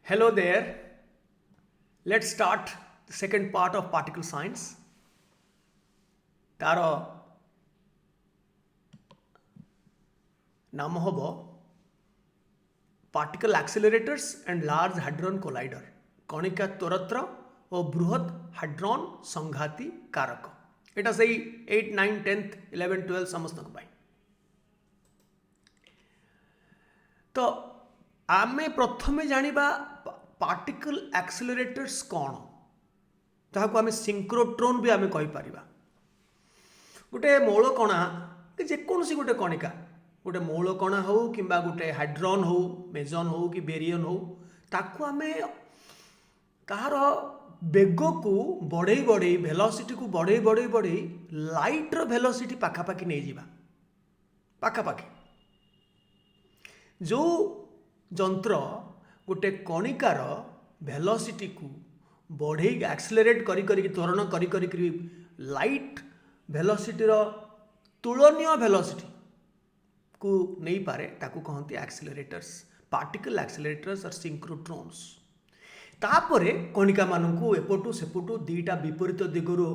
Hello there. Let's start the second part of particle science. तार नाम हम particle accelerators and large hadron collider कणिका त्वरत्र और बृहत हाड्रॉन संघाती कारक एटा सही 8, 9, 10th 11, 12 समस्त तो आमे प्रथमे जानिबा पार्टिकल एक्सेलरेटर्स कौन ताकू आमे सिंक्रोट्रोन भी आमे कहि परिबा गोटे मौल कणा कि जेकोसी गोटे कणिका गोटे मौल कणा हो कि गोटे हाइड्रॉन हो मेजन हो कि बेरियन हो ताकू आमे तार बेग को बढ़े बढ़े वेलोसिटी को बढ़े बढ़े बढ़े लाइट रो वेलोसिटी पाखापाखि नहीं जावा पाखापाखि जो जंत्र गोटे कणिकार वेलोसिटी को बढ़े एक्सेलरेट करी करी त्वरण करी करी लाइट वेलोसिटी रो तुलनीय वेलोसिटी को नहीं पारे ताकू कहते एक्सेलरेटर्स पार्टिकल एक्सेलरेटर्स और सिंक्रोट्रॉन्स तापरे कणिका मानू एपटू सेपटू दीटा विपरीत दिगरु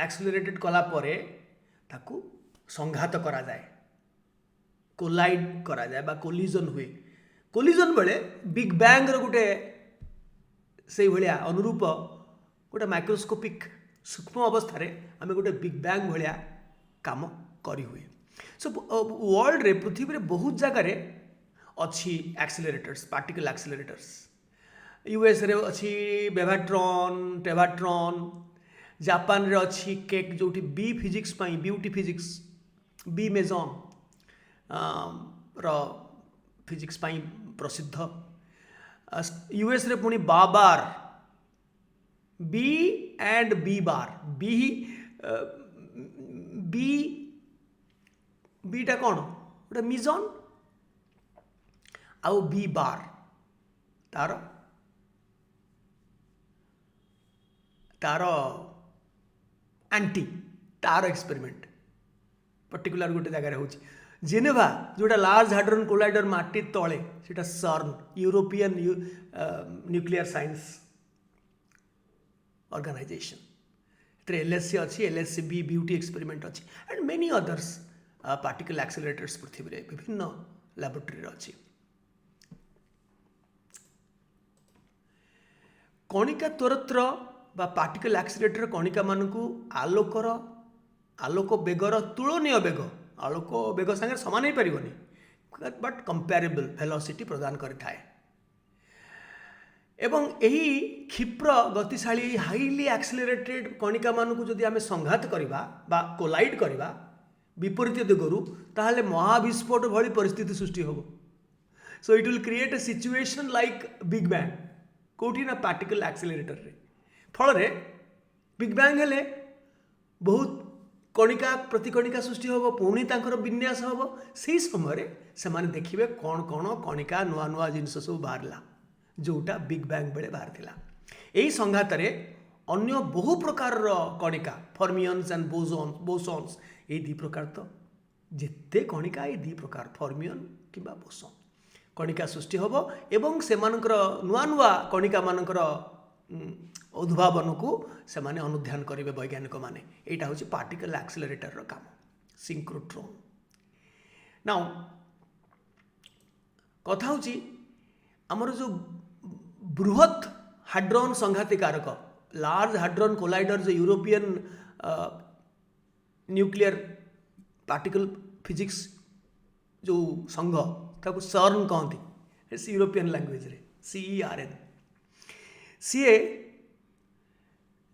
एक्सेलरेटेड कला परे ताकू संघात करा जाए कोलाइड करा जाए बा कोलिजन हुए कोलिजन बेले बिग बैंग रो गोटे से भलिया अनुरूप गोटे माइक्रोस्कोपिक सूक्ष्म अवस्था आम गोटे बिग बैंग भलिया काम करी हुए सो वर्ल्ड रे पृथ्वी रे बहुत जगह रे अच्छी एक्सेलरेटर्स पार्टिकल एक्सेलरेटर्स यूएस रे अच्छी बेवाट्रॉन टेवाट्रॉन जापान रे अच्छी केक जोटी बी फिजिक्स पाई ब्यूटी फिजिक्स बी मेजन रो फिजिक्स पाई प्रसिद्ध यूएस रे पुणी BaBar B and B bar B B beta कौन गोटे मिजन आउ बी बार तार तार आंटी तार एक्सपेरिमेंट पर्टिकुलर गोटे जगह हो जेनेवा जोटा लार्ज हाड्रॉन कोलाइडर माटी तले सेटा CERN European nuclear science organization LHC अच्छी एलएससी बी ब्यूटी एक्सपेरिमेंट अच्छी and many others particle accelerators पृथ्वी रे विभिन्न लैबोरेटरी अच्छी कणिका त्वरत्र बा पार्टिकल एक्सेलरेटर कणिका मानू आलोकर आलोक बेगर तुलनीय बेग आलोक बेग सागर सामान हो पारनि बट कंपेरेबल वेलोसिटी प्रदान करिथाए एवं यही क्षिप्र गतिशाली हाईली एक्सेलरेटेड कणिका मानू जदि आम संघात करवा बा कोलाइड करवा विपरीत दिगरु ताहले महाविस्फोट भली परिस्थिति सृष्टि होबो so it will create a situation like big bang कोठी ना पार्टिकल एक्सेलरेटर रे फल रे बिग बैंग हेले बहुत कणिका प्रतिकणिका सृष्टि होबो पुणी तांकर विन्यास होबो सेही समय से माने देखिबे कौन कौन कणिका नुआ नुआ जिनस सब बाहरला जोटा बिग बैंग बेले बाहर थिला एही संघात रे अन्य बहु प्रकार कणिका फर्मियंस एंड बोसॉन्स ये दी प्रकार तो जिते कणिका ये दी प्रकार फर्मियन कि बोसॉन कणिका सृष्टि होबो एवं से मानकर नुआ नुआ कणिका मानकर उद्भावन को से माने अनुध्यान करेंगे वैज्ञानिक माने यहाँ हूँ पार्टिकल एक्सेलरेटर रो काम सिंक्रोट्रोन नाउ कथा हूँ आमर जो बृहत हाड्रॉन संघाती कारक लार्ज हाड्रॉन कोलाइडर जो यूरोपियन न्यूक्लियर पार्टिकल फिजिक्स जो संघ ताको सर्न कहती यूरोपियन लैंग्वेज रे CERN सीए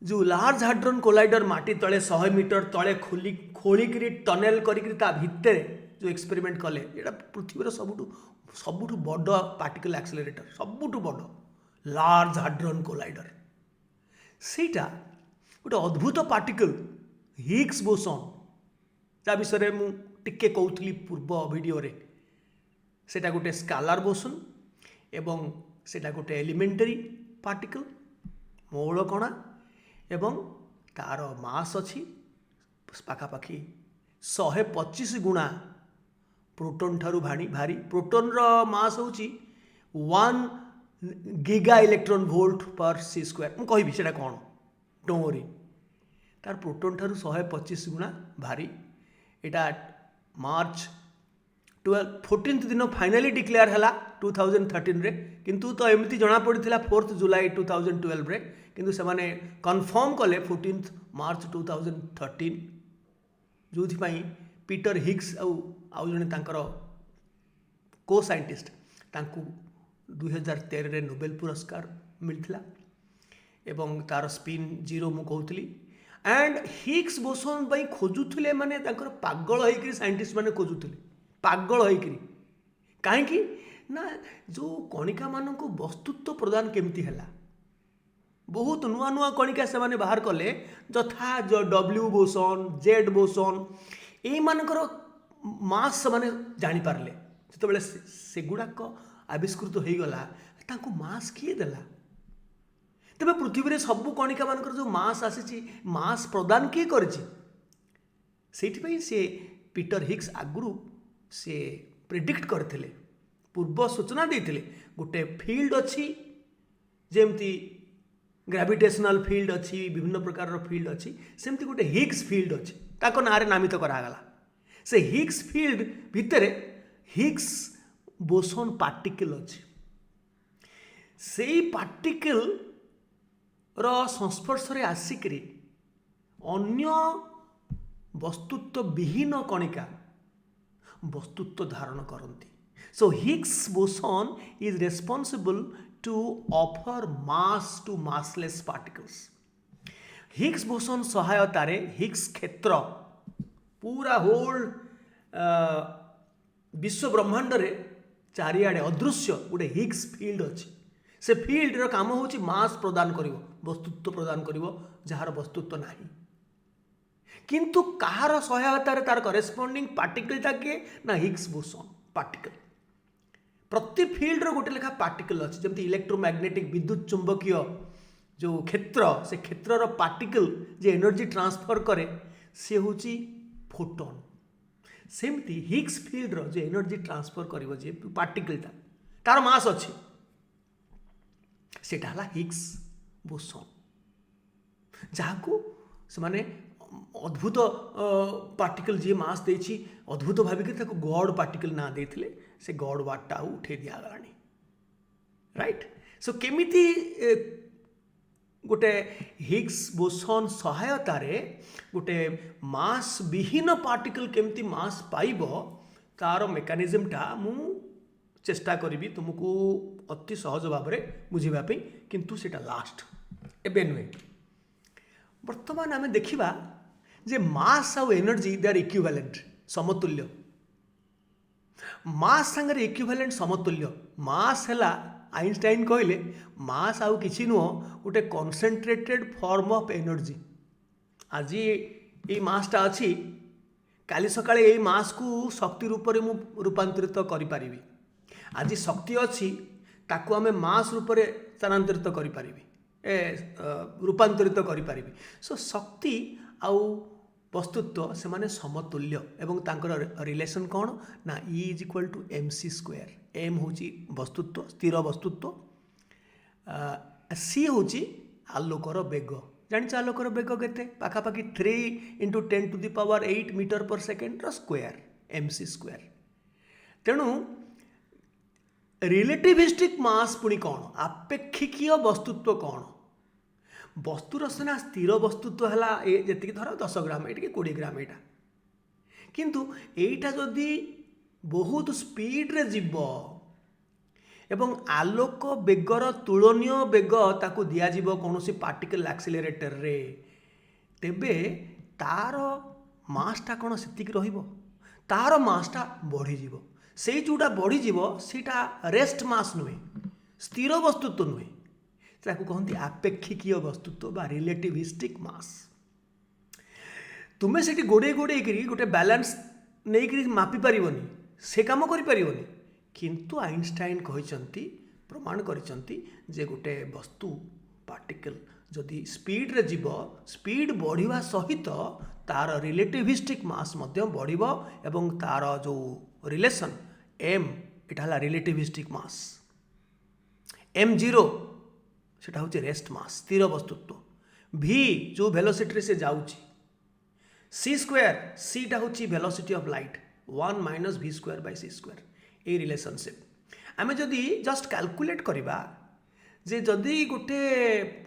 जो लार्ज हाड्रॉन कोलाइडर माटी तले 100 मीटर तले खोलिक टनेल करिक भितर जो एक्सपेरिमेंट कले ये पृथ्वी सबुठु बड़ पार्टिकल एक्सेलरेटर सबुठु बड़ लार्ज हाड्रॉन कोलाइडर सेटा गोटे अद्भुत पार्टिकल हिग्स बोसॉन ता विषय मु टिके कहूली पूर्व वीडियो रे सेटा गोटे स्कालार बोसॉन एवं सेटा गोटे एलिमेंटरी पार्टिकल मौल कणा एवं तार मास अच्छी पाखापाखि 125 गुणा प्रोटोन ठारू भारी प्रोटोन रो मास होची 1 गीगा इलेक्ट्रॉन वोल्ट पर सी स्क्वायर मुझे कहबी से कौन डोंट वरी तार प्रोटॉन ठारू 125 गुणा भारी एटा मार्च 14 दिन फाइनाली डिक्लेयर है 2013 रे किंतु तो एमती जना पड़ा 4 जुलाई 2012 रे किंतु से माने कन्फर्म कले 14 मार्च 2013 जो पीटर हिग्स आउ जने तांकर को साइंटिस्ट तांकू 2013 रे नोबेल पुरस्कार मिलता एवं तार स्पिन जीरो मु कहूली एंड हिग्स बोसोन खोजुले माने तांकर पागल होइकरी साइंटिस्ट माने खोजुले पागल होइकरी काहेकि ना जो कणिका मानक वस्तुत्व प्रदान केमती हैला बहुत नुआ नुआ कणिका से माने बाहर कले जथा जो डब्ल्यू बोसोन जेड बोसोन एई मानकर मास से माने जानि पारले जते बेले सेगुडाक आविष्कृत हो गला तांको मास किए देला तबे पृथ्वी रे सब कणिका मानकर जो मास आसी मास प्रदान किए करछि सेठी पई से पीटर हिग्स आगुरु से प्रेडिक्ट करथिले पूर्व सूचना देथिले गोटे फील्ड अछि जेमती ग्रेविटेशनल फील्ड अच्छी विभिन्न प्रकार फील्ड अच्छी सेमती गोटे हिग्स फील्ड अच्छी ताको नारे नामित करागला से हिग्स फील्ड भितर हिग्स बोसोन पार्टिकल अच्छी से पार्टिकल रो संस्पर्श रे आसिकरी अन्य वस्तुत्व विहीन कणिका वस्तुत्व धारण करती so Higgs boson is responsible to offer mass to massless particles. Higgs boson सहायतार हिग्स क्षेत्र पूरा होल विश्व ब्रह्मांड रे चारिआडे अदृश्य गोटे हिग्स फील्ड अच्छी से फील्ड रो काम होची मास प्रदान करिवो वस्तुत्व प्रदान करिवो जहार वस्तुत्व नाही किंतु कहार सहायतार तार करेस्पोंडिंग पार्टिकल टाके ना हिग्स बोसोन पार्टिकल प्रति फील्ड रो गोटे लेखा पार्टिकल अच्छी जमती इलेक्ट्रोमैग्नेटिक विद्युत चुंबकीय जो क्षेत्र से क्षेत्र रो पार्टिकल जे एनर्जी ट्रांसफर करे से होची फोटोन सेमती हिग्स फील्ड रो जे एनर्जी ट्रांसफर करिवो जे पार्टिकल तार मास अच्छी सेटा हला हिग्स बोसोन जहाको से माने अद्भुत पार्टिकल जी मास देछि अद्भुत भाविक गॉड पार्टिकल ना देथिले से गॉड वाटा उठे दिया गलानी राइट सो केमिति गोटे हिग्स बोसोन सहायतार गोटे मास विहीन पार्टिकल केमिति मास पाइबो तार मेकानिजमटा मु चेष्टा करी तुमको अति सहज भाव में बुझापी किंतु सेटा लास्ट एबे नुहे वर्तमान आम देखा जे मास आउ एनर्जी दे आर इक्विवेलेंट समतुल्य मास सांगे इक्विवेलेंट समतुल्य मास है आइंस्टाइन कहले मास आउ किछि नुह गोटे कनसेंट्रेटेड फॉर्म ऑफ एनर्जी आज ये मासटा अच्छी काली सकाळे ये मास को शक्ति रूप में मु रूपांतरित करि परिबी आज शक्ति अच्छी ताकू आमे मास रूप में स्थानांतरित करि परिबी रूपांतरित करि परिबी सो शक्ति आउ वस्तुत्व से माने समतुल्य एवं तांकर रिलेशन कौन ना E is equal to mc square m होची वस्तुत्व स्थिर वस्तुत्व c होची आलोकर बेग जानिछ आलोकर बेग केते पाखापाखि 3 × 10⁸ मीटर पर सेकेंड रो स्क्वायर mc स्क्वायर तेणु रिलेटिविस्टिक मास पुणी कौन आपेक्षिकीय वस्तुत्व कौन वस्तुर सीना स्थिर वस्तुत्व है जी धर 10 ग्राम ये 20 ग्राम यहाँ किंतु एटा जदि बहुत स्पीड रे जीव एवं आलोक बेगर तुलनीय बेग ताकू दिया जीव कौन सी पार्टिकल एक्सिलरेटर रे तेबे तार मासटा कौन सेतिक रहिबो तार मासटा बढ़ी जीव से जोटा बढ़ी जीव सेटा रेस्ट मास नुहे स्थिर वस्तुत्व नुहे ताकू कहती आपेक्षिकीय वस्तुत्व बा रिलेटिविस्टिक मास तुम्हें से गोड़े गोड़े गोटे बैलेंस नहीं करी मापी पारिबनी से काम करि पारिबनी किंतु आइंस्टाइन कहते प्रमाण करिसंती जे गोटे वस्तु पार्टिकल जदि स्पीड रे जीव स्पीड बढ़िवा सहित तार रिलेटिविस्टिक मास मध्य बढ़िबो एवं तार जो रिलेशन m इटा हला रिलेटिविस्टिक मास m0 सेटा हूँ रेस्ट मास स्थिर वस्तुत्व v जो वेलोसिटी से जाऊँगी c स्क्वायर सीटा हूँ velocity of light 1 minus v square by c square ये रिलेशनशिप आम जदि जस्ट कैलकुलेट करवा जे जदि गोटे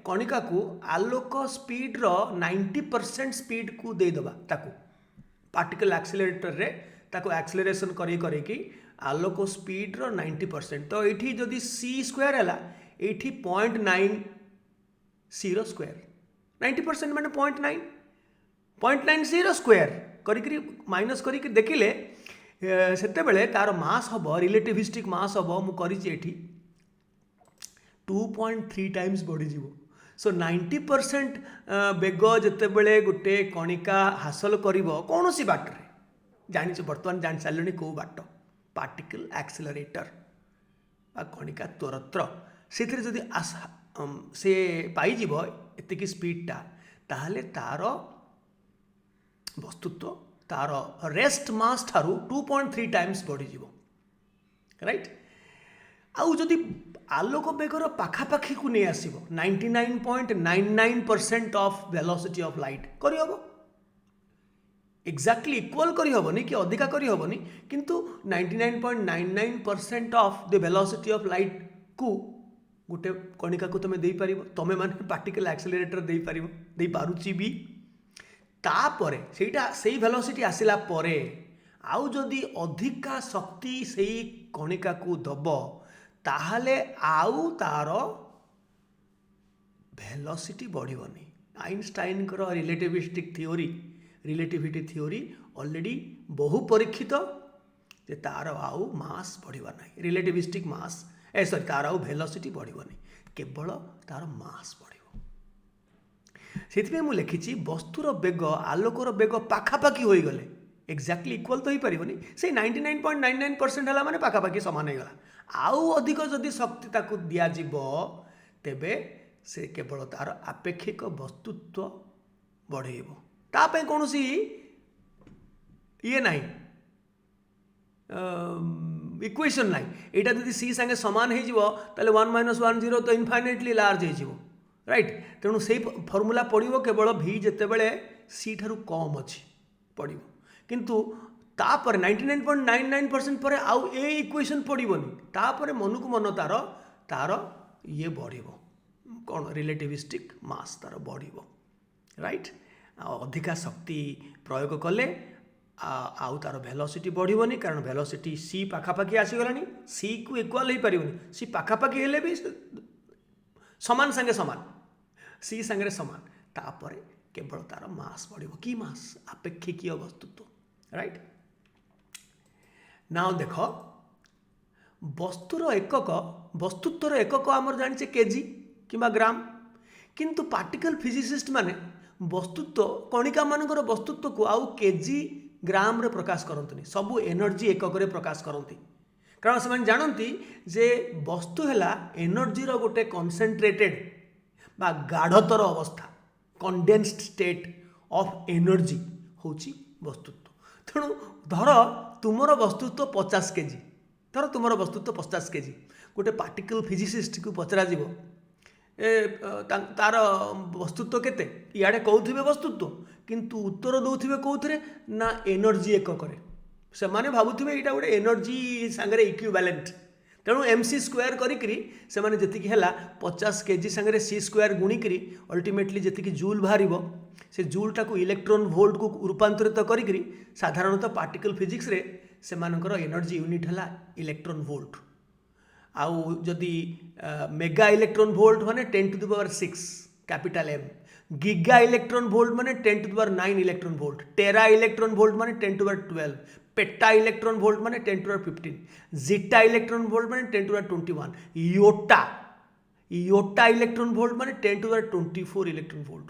कणिका को आलोक स्पीड रो 90% स्पीड को देदेबा ताकू पार्टिकल एक्सीलरेटर रे ताकू एक्सीलरेशन करी आलोक स्पीड रो 90% तो ये जदि c स्क्वायर है ये 0.90 स्क्वायर 90% माने 0.90 स्क्वायर करी माइनस करी देखिले सेते बेले तार मास हम रिलेटिविस्टिक मास हम मुझे 2.3 टाइम्स बढ़ीज सो 90% बेग जितेबले गोटे कणिका हासिल कर कौन सी बाटे जानी बर्तमान जान सारे कौ बाट पार्टिकल एक्सीलरेटर कणिका त्वरत्र से जदि से पाइज एतिक स्पीडटा ताहले तार वस्तुत्व तार रेस्ट मास ठारू 2.3 टाइम्स बढ़ीज राइट आउ जदि आलोक बेगर पाखापाखी को नहीं आसो 99.99% ऑफ वेलोसिटी ऑफ लाइट करहब एक्जाक्टली इक्वल करहबनी कि अधिका करहबनी किंतु 99.99% of the velocity of light को गोटे कणिका को तुम दे पार तुम माने पार्टिकल एक्सीलरेटर दे पार दे पारुची भी तापरे सेटा सेही वेलोसिटी आसिला परे आउ जदि अधिका शक्ति सेही कणिका को दब ताहले आउ तार वेलोसिटी बढ़िबनी आइनस्टाइन कर रिलेटिविटी थ्योरी ऑलरेडी बहु परीक्षित जे तार आउ मास बढ़िबा नाही रिलेटिविस्टिक मास सॉरी तार आउ वेलोसिटी बढ़िबनी केवल तार मास बढ़िबो सेथिबे मु लिखिछि वस्तुर बेग आलोकर बेग पाखापाखी होई गले एक्जाक्टली इक्वल तो ही परिबनी से 99.99% हला माने पाखापाखी समान हो गला आउ अधिक जदि शक्ति ताकू दिया जीवो तेबे से केवल तार आपेक्षिक वस्तुत्व बढ़ेबो तापे कोनोसी ये नाही इक्वेशन नाही एटा जदि सी संगे समान हो जीवो ताले 1 - 1 0 तो इनफाइनाइटली लार्ज हो जीवो राइट तेणु से फॉर्मूला पड़ो केवल v जितेबले सी ठारू कम अच्छी पड़ो किंतु तापर 99.99% पर आउ ए इक्वेशन पड़ोनी तापर मन को मन तार तार ये बढ़ कौन रिलेटिविस्टिक मास तार बढ़ राइट अधिका शक्ति प्रयोग कले आउ तार वेलोसिटी बढ़ोनी कारण वेलोसिटी सी पाखापाखी आसीगलानी सी को इक्वल हो पारिबनी सी पाखापाखी हेले भी समान संगे समान सी संगे समान तापर केवल तार मास बढ़ो कि मास आपेक्षिकीय वस्तुत्व राइट नाउ देख वस्तुर एकक वस्तुत्वर एकक आमर जाने केजी किंबा ग्राम किंतु पार्टिकल फिजिसिस्ट माने वस्तुत्व कणिका मानकर वस्तुत्व को आउ केजी ग्राम रे प्रकाश करते सबू एनर्जी एकक रे प्रकाश करती कारण से जानती जे वस्तु है एनर्जी रो गोटे कनसेंट्रेटेड बा गाढ़तर अवस्था कंडेन्स्ड स्टेट ऑफ एनर्जी होची वस्तुत्व तेणु धर तुमर वस्तुत्व 50 केजी धर तुमर वस्तुत्व 50 केजी गोटे पार्टिकल फिजिसिस्ट को पचरा जीव तार वस्तुत्व केते इे कहते वस्तुत्व किंतु उत्तर दौथे कौन ना एनर्जी एकक से माने भावुवे यहाँ गोटे एनर्जी सांगे इक्विवेलेंट तेणु mc स्क्वायर करी से माने जतिकी है 50 केजी सांगे c स्क्वायर गुणिकी अल्टीमेटली जतिकी जूल बाहर से जूलटा को इलेक्ट्रॉन वोल्ट को रूपांतरित करी साधारणतः पार्टिकल फिजिक्स रे से मानकर एनर्जी यूनिट है इलेक्ट्रॉन वोल्ट आउ जदि मेगा इलेक्ट्रॉन वोल्ट माने 10⁶ capital M giga electron volt माने 10⁹ इलेक्ट्रॉन वोल्ट टेरा इलेक्ट्रॉन वोल्ट माने 10⁻12 पेटा इलेक्ट्रॉन वोल्ट माने 10⁻15 जीटा इलेक्ट्रॉन वोल्ट माने 10⁻21 योटा इलेक्ट्रॉन वोल्ट माने 10⁻24 इलेक्ट्रॉन वोल्ट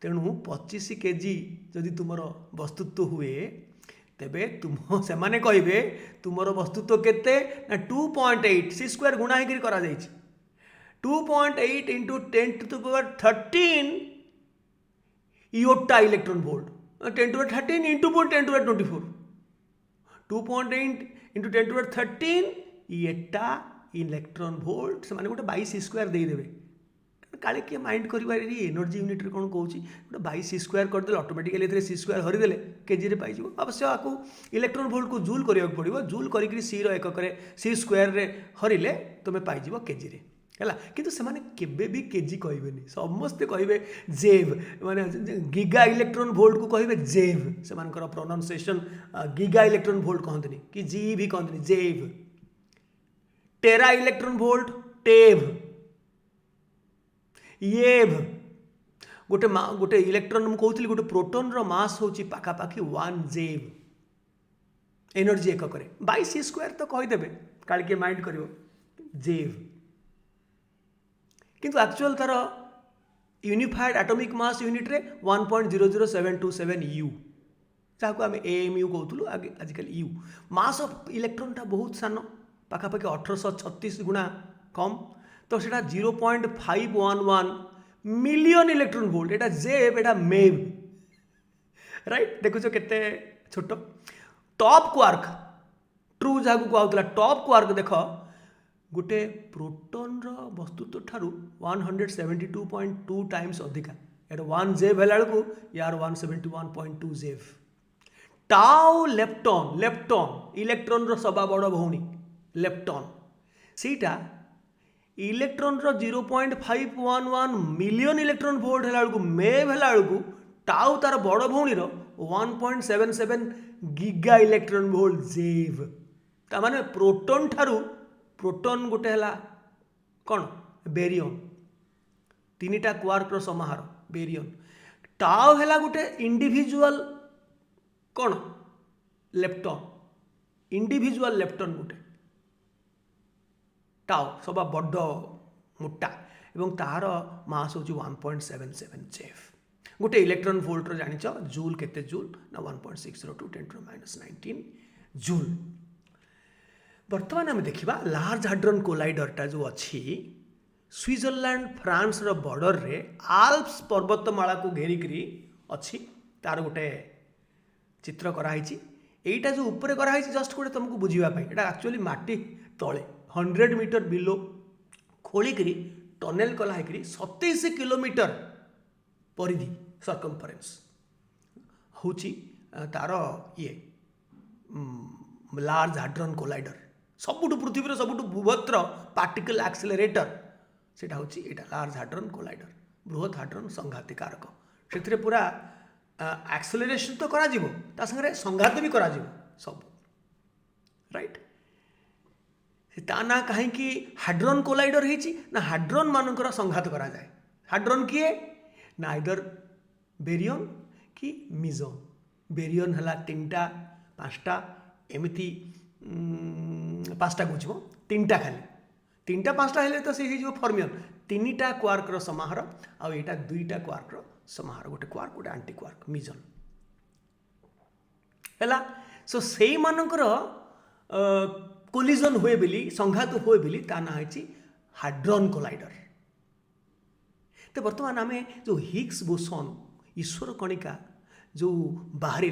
तेणु 25 केजी जदि तुमर वस्तुत्व हुए तेबे तुम से माने कहिबे तुमर वस्तुत्व केते ना 2.8 सी स्क्वायर गुणा हेकरी करा जायछि 2.8 into 10⁻13 इयोटा इलेक्ट्रॉन वोल्ट 10⁻13 into 10⁻24 2.8 into 10⁻13 इयेटा इलेक्ट्रॉन वोल्ट से गोटे 22 देदेवे काले किए माइंड कर एनर्जी यूनिट रे कौन कौच गोटे 22 करदे ऑटोमेटिकली C² हरिदेले केजी रे पाइज अवश्य आपको इलेक्ट्रॉन वोल्ट को जूल करिया पड़ो जूल करी सी एकक C² रे हरिले तुम पाइज केजी रे है किंतु से माने केबे भी केजी कहबेनि समस्ते कहबे जेव माने गीगा इलेक्ट्रॉन वोल्ट को कहबे जेव से मानकर प्रोनाउंसिएशन गीगा इलेक्ट्रॉन वोल्ट कहतनी कि जी भी कहतनी जेव टेरा इलेक्ट्रॉन वोल्ट टेव येव गोटे इलेक्ट्रॉन मु कहूली गोटे प्रोटॉन रो मास होची पाखापाखि 1 जेव एनर्जी एकक 22 तो कहीदेवे काल के माइंड करिवो जेव किंतु एक्चुअल तार यूनिफाइड एटॉमिक मास यूनिट रे 1.00727 यू जहाँ आम AMU कहूँ आजिकल यू मास ऑफ इलेक्ट्रॉन टा बहुत सान पाखापाखि 1836 गुणा कम तो सेटा 0.511 मिलियन इलेक्ट्रॉन वोल्ट एटा जेव एटा मेव राइट देखुछ केते छोट टॉप क्वार्क ट्रू जहाँ कहूला टॉप क्वार्क देख गोटे प्रोटॉन रो वस्तुत्व ठारू 172.2 टाइम्स अधिका एटा 1 जेव है बेलू यार 171.2 जेव टाउ लेप्टॉन लेप्टॉन इलेक्ट्रॉन रो सभा बड़ भौणी लेप्टॉन सीटा इलेक्ट्रॉन रो 0.511 मिलियन इलेक्ट्रॉन वोल्ट है बेलू मेव है बेलू टाउ तार बड़ भौणी रो 1.77 गीगा इलेक्ट्रॉन वोल्ट जेव ता माने प्रोटॉन ठारू प्रोटॉन गोटे है कौन बेरियन 3टा क्वार्क रो समाहार बेरियन टाउ है गोटे इंडिविजुअल कौन लेप्टॉन इंडिविजुअल लेप्टॉन गोटे टाउ सब बड़ मोटा एवं तार मास हूँ 1.77 जेफ गोटे इलेक्ट्रॉन वोल्ट रो जानिच जूल केते जूल ना 1.602 10⁻⁹ जूल बर्तमान आम देखा लार्ज हाड्रन कोलाइडरटा जो अच्छी स्विट्जरलैंड फ्रांस रो बॉर्डर रे आल्प्स पर्वतमाला को घेरिकी अच्छी तार गोटे चित्र कराई एटा जो ऊपर कराई जस्ट गोटे तुमको बुझापी एटा एक्चुअली माटी तले 100 मीटर बिलो खोलिकी टनेल कला 27 किलोमीटर परिधि सर्कमफरेन्स हूँ तार ये लार्ज हाड्रन कोलाइडर सबुठु पृथ्वी सबुठु बृहत्तर पार्टिकल एक्सेलरेटर सेटा हूँ यहाँ लार्ज हाड्रन कोलाइडर बृहत हाड्रन संघाती कारक से पूरा एक्सेलरेशन तो करा जिवो ता संगे संघात भी करा जिवो सब राइट ता ना कहीं हाड्रन कोलाइडर होती ना हाड्रन मानकर संघात करा जाए हाड्रन किए ना आइदर बेरियन कि मिजन बेरियन है 3टा 5टा एमती 5टा गुछब 3टा खाली 3टा 5टा हेले तो सी फर्मियन 3टा क्वार्क रो समाहार आ एटा 2टा क्वार्क रो समाहार गोटे क्वार्क गोटे आंटी क्वार्क मिजन है सो से मानकर कोलिजन हुए बोली संघात हुए बोली ता ना है हाड्रन कोलाइडर तो बर्तमान आम जो हिग्स बोसन ईश्वर कणिका जो बाहर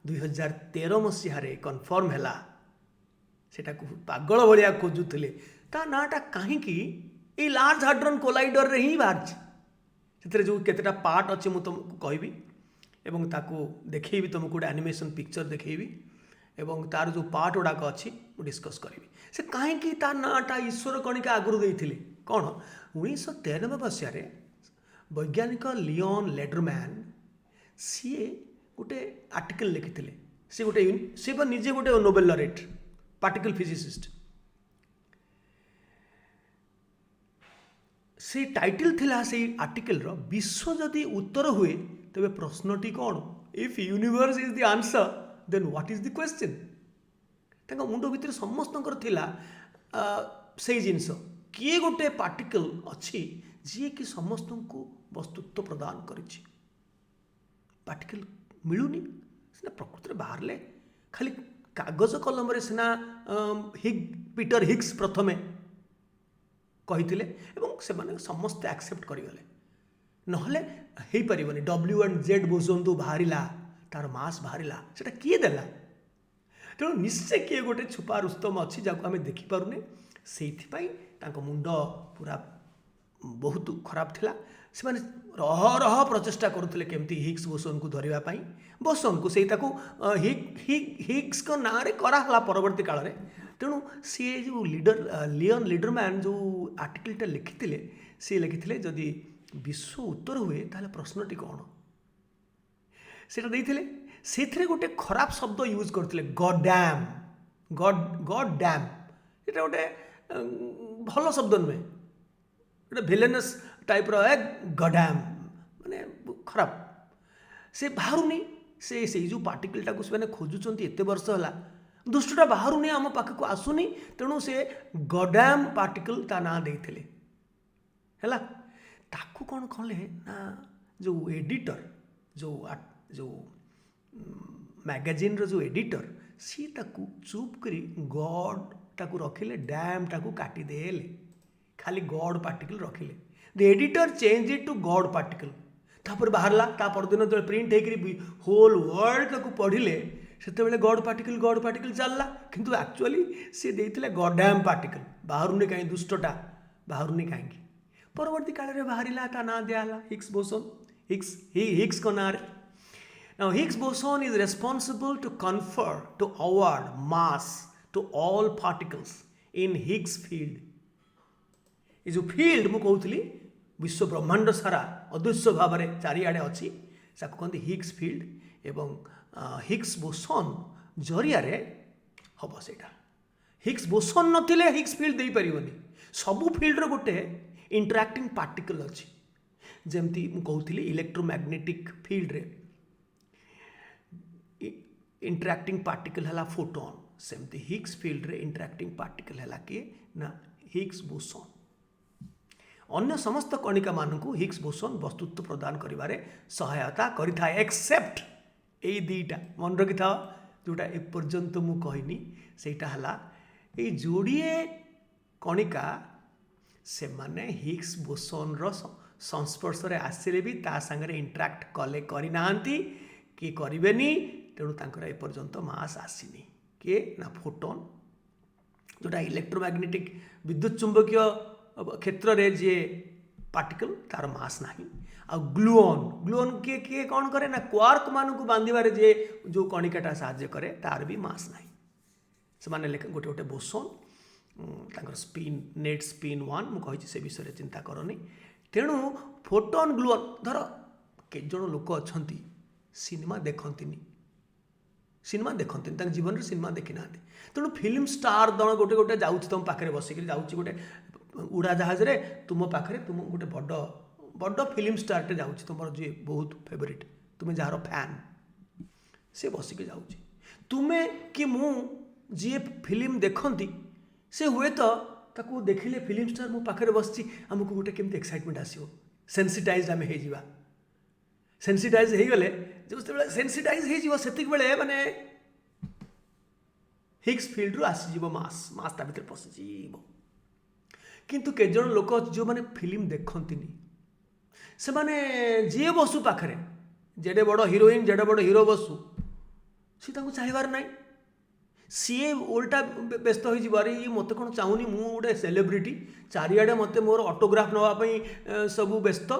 2013 मसीह कन्फर्म है सेटा पागल भाया खोजुले ता नाटा कहीं लार्ज हाड्रन कोलाइडर रे ही बाहर से जो केतेटा पार्ट अच्छे मुझे तुमको कहबी एवं ताको देखी तुमको गोटे एनिमेशन पिक्चर देखी एवं तार जो पार्ट गुड़ाक अच्छी डिस्कस करी से कहीं ता नाटा ईश्वर कणिका आगुरी देते कौन 1993 मसीह वैज्ञानिक लियोन लेडरमैन सी गोटे आर्टिकल लिखिते सी गोटे सी निजे गोटे नोबेल लॉरेट पार्टिकल फिजिसिस्ट से टाइटल थिला से आर्टिकल रो विश्व जदि उत्तर हुए तबे प्रश्नटी कौन if universe is the answer then what is the question तांका मुंड भितर समस्तंकर थिला से जिनस किए गोटे पार्टिकल अच्छी जी कि समस्त को वस्तुत्व प्रदान करिछि पार्टिकल मिलूनी सीना प्रकृति बाहर ले खाली कागज कलम रे सीना पीटर हिग्स प्रथमे कही से समस्ते एक्सेप्ट करगले नहले हो पारनि W&Z बोसन तो बाहर तार मास बाहर से किए देला तेणु निश्चय किए गोटे छुपा रुस्तम अच्छी जहाँ आम देखिपारे ସେଇଥିପାଇଁ ତାଙ୍କ ମୁଣ୍ଡ ପୁରା ବହୁତ ଖରାପ ଥିଲା। ସେମାନେ ରହ ରହ ପ୍ରଚେଷ୍ଟା କରୁଥିଲେ କେମିତି ହିଗ୍ସ ବୋସୋନକୁ ଧରିବା ପାଇଁ। ବୋସୋନକୁ ସେଇ ତାକୁ ହିଗ୍ସଙ୍କ ନାଁରେ କରାହେଲା ପରବର୍ତ୍ତୀ କାଳରେ। ତେଣୁ ସିଏ ଯେଉଁ ଲିଅନ୍ ଲିଡରମ୍ୟାନ୍ ଯେଉଁ ଆର୍ଟିକଲଟା ଲେଖିଥିଲେ, ସିଏ ଲେଖିଥିଲେ ଯଦି ବିଶ୍ୱ ଉତ୍ତର ହୁଏ ତାହେଲେ ପ୍ରଶ୍ନଟି କ'ଣ ସେଇଟା ଦେଇଥିଲେ। ସେଥିରେ ଗୋଟେ ଖରାପ ଶବ୍ଦ ୟୁଜ୍ କରିଥିଲେ, ଗଡ୍ ଡ୍ୟାମ୍। ଗଡ୍ ଡ୍ୟାମ୍ ଏଇଟା ଗୋଟେ ଭଲ ଶବ୍ଦ ନୁହେଁ, ଗୋଟେ ଭିଲେନସ୍ ଟାଇପ୍ର ଗଡ୍ୟାମ୍ ମାନେ ଖରାପ। ସେ ବାହାରୁନି, ସେଇ ଯେଉଁ ପାର୍ଟିକଲଟାକୁ ସେମାନେ ଖୋଜୁଛନ୍ତି ଏତେ ବର୍ଷ ହେଲା, ଦୁଷ୍ଟଟା ବାହାରୁନି, ଆମ ପାଖକୁ ଆସୁନି, ତେଣୁ ସେ ଗଡ୍ୟାମ୍ ପାର୍ଟିକଲ ତା ନାଁ ଦେଇଥିଲେ ହେଲା। ତାକୁ କ'ଣ କଲେ ନା ଯେଉଁ ଏଡ଼ିଟର, ଯେଉଁ ମ୍ୟାଗାଜିନ୍ର ଯେଉଁ ଏଡ଼ିଟର, ସିଏ ତାକୁ ଚୁପ୍ କରି ଗଡ଼ଟାକୁ ରଖିଲେ, ଡ୍ୟାମ୍ଟାକୁ କାଟିଦେଲେ, ଖାଲି ଗଡ଼ ପାର୍ଟିକଲ ରଖିଲେ। ଦ ଏଡ଼ିଟର ଚେଞ୍ଜ ଇଟ୍ ଟୁ ଗଡ଼ ପାର୍ଟିକଲ। ତାପରେ ବାହାରିଲା, ତା ପରଦିନ ଯେତେବେଳେ ପ୍ରିଣ୍ଟ ହେଇକରି ହୋଲ୍ ୱାର୍ଲଡ ତାକୁ ପଢ଼ିଲେ, ସେତେବେଳେ ଗଡ଼ ପାର୍ଟିକଲ ଚାଲିଲା, କିନ୍ତୁ ଆକ୍ଚୁଆଲି ସିଏ ଦେଇଥିଲେ ଗଡ୍ୟାମ୍ ପାର୍ଟିକଲ। ବାହାରୁନି କାହିଁକି, ଦୁଷ୍ଟଟା ବାହାରୁନି କାହିଁକି? ପରବର୍ତ୍ତୀ କାଳରେ ବାହାରିଲା, ତା ନାଁ ଦିଆହେଲା ହିଗ୍ସ ବୋସୋନ, ହିଗ୍ସଙ୍କ ନାଁରେ। Now Higgs boson is responsible to confer, to award mass to all particles in Higgs field. ये जो field ମୁଁ କହୁଥିଲି विश्व ब्रह्मांड सारा अदृश्य भाव में चारिआडे अच्छी, कहते हिग्स फिल्ड एवं हिग्स बोसन जरिया हम सेटा। हिग्स बोसन नथिले हिग्स फील्ड दे पारिबनी। सबू फील्ड गोटे इंटरैक्टिंग पार्टिकल अच्छी, जमती मु कहूली इलेक्ट्रोमैग्नेटिक फील्ड रे इंटरैक्टिंग पार्टिकल है फोटोन, सेमती हिग्स फील्ड रे इंटरैक्टिंग पार्टिकल है किए ना हिग्स बोसन। अन्य समस्त कणिका मानू हिग्स बोसन वस्तुत्व प्रदान करिबारे सहायता करिथा, एक्सेप्ट यही दुईटा मन रखि था जोटा एपर्यंत मु कहनी, सेटा हला ए जोड़िए कणिका से माने हिग्स बोसन रो संस्पर्श रे आसिले भी ता संगे इंटरैक्ट कले करि नांती कि करिवेनी, तेणु तांकर एपर्यंत मास आसीनी के ना फोटोन जोटा इलेक्ट्रोमैग्नेटिक विद्युत चुंबकीय क्षेत्र रे जे पार्टिकल तार मास नाही। आ ग्लुओन किए कौन करे ना क्वार्क मान को बांधिबारे जे जो कणिकाटा साहाय्य करे तार भी मास नाही। से माने गोटे गोटे बोसोन तांकर स्पिन नेट स्पिन 1 मु कहि से विषय चिंता करनी। तेणु फोटोन ग्लुओन धर के जण लोक अछंती सिनेमा देखंतिनी जीवन में सिनेमा देखी ना, तेणु फिल्म स्टार दल गोटे गोटे जाऊँ तुम पाखे बसिक जाऊँगी गोटे उड़ा जहाज रे तुम पाखे तुम गोटे बड़ बड़ फिल्म स्टारटे जाऊँ तुम जी बहुत फेवरेट तुम्हें जार फैन से बसिक जाऊँ तुम्हें कि मु जी फिल्म देखती से हुए तो ताकू देखिले फिल्म स्टार मो पाखे बसची आमको गोटे केमती एक्साइटमेंट आसो, सेंसिटाइज आम हो सेंसिटाइज हो गले जो सेंसिटाइज हो बेले माने हिग्स फील्ड रु आसीज मास ता भीतर पशिज। किंतु के जन लोक जो माने फिल्म देखंतिनी से माने जी बसु पाखरे जेडे बड़ हिरोइन जेडे बड़ हिरो बसु सी ताको चाहिबार नाई, सी उल्टा व्यस्त हो अरे ये मत कौन चाहूनी मु गोटे सेलिब्रिटी चारिआडे मत मोर ऑटोग्राफ नापी सब व्यस्त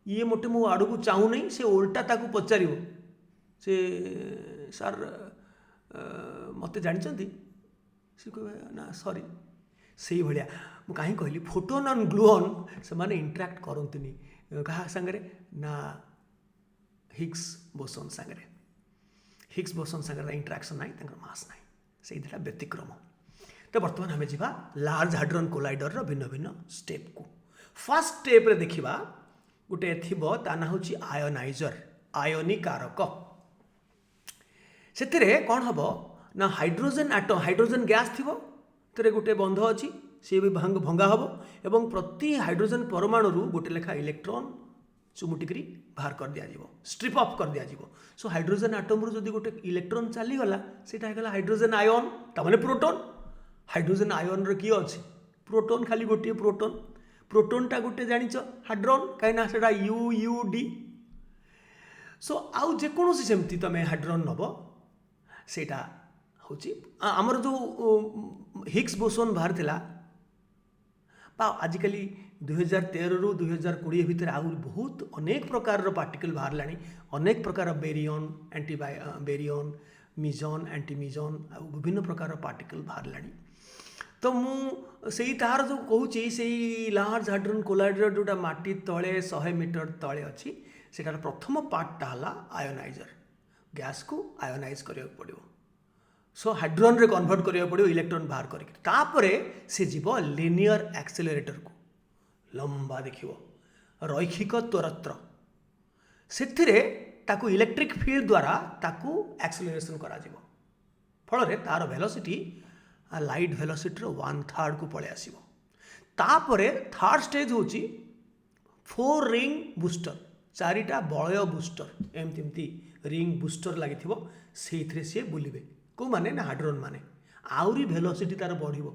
ये मोटे मो आड़ को चाहू नहीं, से उल्टा ताकू पचार से सार मत जानते सी कह ना सॉरी से भाया मुझे कहीं कहली फोटोन और ग्लुओन से माने इंटरैक्ट करती क्या सांगे ना हिग्स बोसन सांगे इंटरैक्शन ना मास ना से व्यतिक्रम। तो बर्तमान आम जा लार्ज हाड्रन कोलाइडर भिन्न भिन्न स्टेप को फर्स्ट स्टेप रे देखा गोटे ता ना हूँ आयोनाइजर आयोनिकारक से कौन हम ना हाइड्रोजेन आटम हाइड्रोजेन गैस थी तेरे गोटे बंध अच्छी सी भी भंगा हम एवं प्रति हाइड्रोजेन परमाणु गोटे लेखा इलेक्ट्रॉन चुमुटिकी बाहर कर दिज्व स्ट्रिप ऑफ कर दिज्व। सो हाइड्रोजेन आटम रू जदि गोटे इलेक्ट्रॉन चलीगला सेटा होगा हाइड्रोजेन आयन ताने प्रोटोन। हाइड्रोजेन आयन किए अच्छी प्रोटोन खाली गोटे प्रोटोनटा गोटे जानिच हाड्रोन कहीं से यू यू डी। सो आउ जेकोसी सेमती तुम हाड्रोन नब सेटा हूँ आमर जो हिग्स बोसोन बाहर थिला आजिकली 2013 रु 2020 भितर आउ बहुत अनेक प्रकार पार्टिकल बाहर अनेक प्रकार बेरियन एंटी बेरियन मिजन एंटी मिजन आ विभिन्न प्रकार पार्टिकल बाहर तो मुझे तार जो कहूँ से लार्ज हाड्रोन कोलाइडर जोटा माटी तले 100 मीटर तले अच्छी सेटार प्रथम पार्टा है आयोनाइजर गैस को आयोनाइज करिया पड़ो सो हाइड्रोन रे कन्वर्ट करिया पड़ो इलेक्ट्रॉन बाहर करके तापरे से जीव लिनियर एक्सेलरेटर को लंबा देखिवो रैखिक त्वरत्र से ताकू इलेक्ट्रिक फील्ड द्वारा ताकू एक्सेलरेशन करा जीवो फल रे तार वेलोसिटी लाइट वेलोसिटी रो 1/3 को पळे आसीबो तापरे थर्ड स्टेज होची 4 रिंग बूस्टर चारिटा बलय बूस्टर एमती रिंग बूस्टर लगी से सी बुलवे कौ माने ना हाड्रोन माने आउरी वेलोसिटी तार बढ़िबो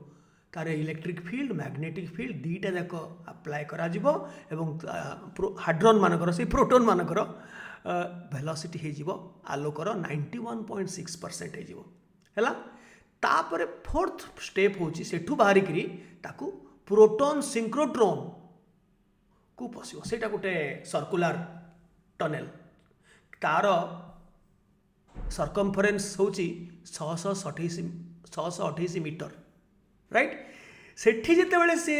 तार इलेक्ट्रिक फील्ड मैग्नेटिक फील्ड दीटा जाक अप्लाई करा जिवो एवं हाड्रोन मानकर से प्रोटोन मानकर वेलोसिटी हे जिवो आलोकर 91.6% हे जिवो हैला तापरे फोर्थ स्टेप होची सेठू बाहरी करी ताकू प्रोटोन सिंक्रोट्रॉन को पसिबो सेटा गोटे सर्कुलर टनेल तार सर्कमफरेन्स होची 628 मीटर राइट सेठी जेतेबेले से